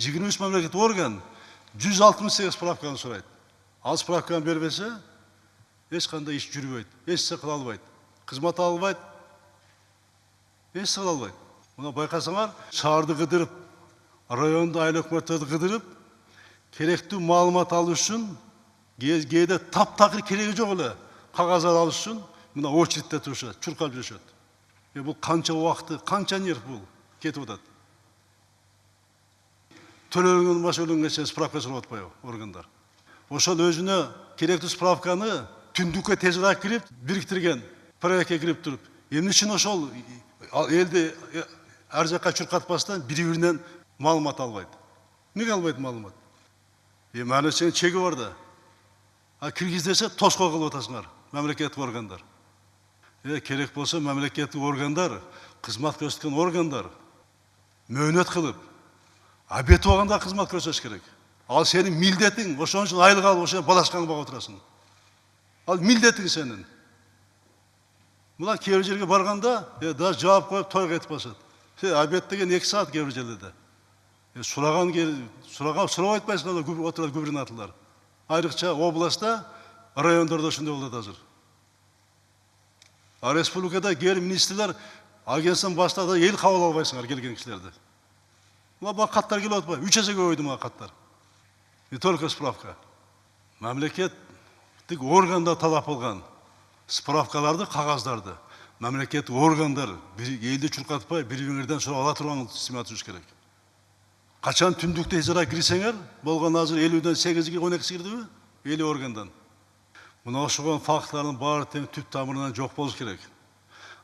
23 мемлекеттик орган 168 справканы сурайт. Ал справканы бербесе, эч кандай иш жүрбөйт, эч нерсе кыла албайт, кызмат ала албайт, эч нерсе кыла албайт. Мына байкасаңар, шаарды кыдырып, районду айыл өкмөттөрдү кыдырып, керектүү маалымат алуу үчүн, кээде таптакыр кереги жок эле кагаздар алуу үчүн мына очередте турушат, чуркап жүрүшөт. Бул канча убакыты, канча нерв бул кетип атат. Төлөнгөн баш өлөнгөнчө справка сурап атпайбы органдар. Ошол өзүнө керектүү справканы түндүккө тезирээк кирип, бириктирген проектке кирип туруп, эмне үчүн ошол элди ар жакка чуркатпастан бири-биринен маалымат албайт? Эмнеге албайт маалымат? Мамлекеттин чеги бар да. Киргиздесе тоскоо кылып атасыңар, мамлекеттик органдар. Керек болсо мамлекеттик органдар, кызмат көрсөткөн органдар мөөнөт кылып, обед убагында кызмат көрсөтүш керек. Ал сенин милдетиң, ошон үчүн айлык алып, ошо балачкаңды багып отурасың. Ал милдетиң сенин. Мына кээ бир жерге барганда, даже жаап коюп тойго кетип калышат. Обед деген 2 саат кээ бир жерлерде. Сурабай атпайсыңар, отурат губернаторлор. Айрыкча областта, райондордо ошондой болот азыр. Республикада кээ бир министрлер агенттиктен башта да эл кабыл албайсыңар келген кишилерди. Мына каттар келип атпайбы? 3 эсе көбөйдү мына каттар. Не только справка. Мамлекеттик органда талап кылган справкаларды, кагаздарды мамлекеттик органдар элди чуркатпай, бири-бириңерден сурап ала турган система түзүш керек. Качан түндүктө ижара кирсеңер, болгон азыр 50ден 8-ге 12 кирдиби? 50 органдан. Мына ошол фактлардын баары тең түп тамырынан жок болуш керек.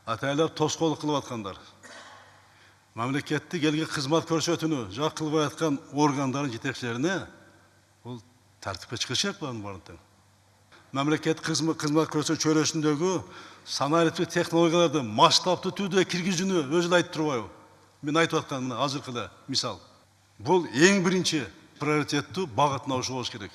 Атайлап тоскоолук кылып аткандар. Мамлекеттик элге кызмат көрсөтүүнү жак кылбай аткан органдардын жетекчилерине бул тартипке чыгыш керек булардын баарын тең. Мамлекеттик кызмат көрсөтүү чөйрөсүндөгү санариптик технологияларды масштабтуу түрдө киргизүүнү өзү айтып турбайбы? Мен айтып аткан мына азыркы эле мисал. Бул эң биринчи приоритеттүү багытына ошол болуш керек.